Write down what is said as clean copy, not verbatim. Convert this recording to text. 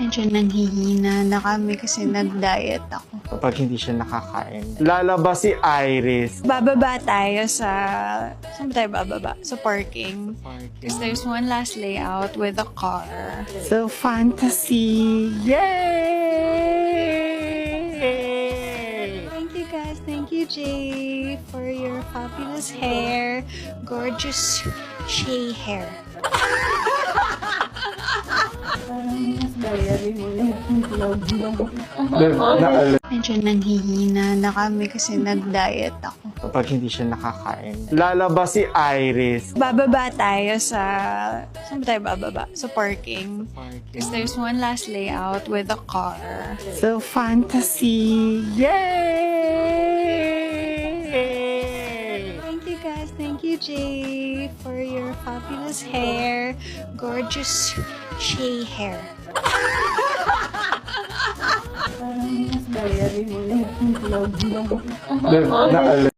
Medyo nanghihina na kami kasi nag-diet ako. Kapag hindi siya nakakain. Lalabas si Iris. Bababa tayo sa... Saan ba tayo bababa? Sa parking. Because there's one last layout with a car. So fantasy! Yay! Thank you guys. Thank you, Jay, for your fabulous hair. Gorgeous Shay hair. Medyo nanghihina na kami kasi nag-diet ako. Kapag hindi siya nakakain. Lalabas si Iris. Bababa tayo sa... Saan ba tayo bababa? Sa parking. Because there's one last layout with a car. So fantasy! Yay! Thank you guys. Thank you, Jay, for your fabulous hair. Gorgeous Shay hair.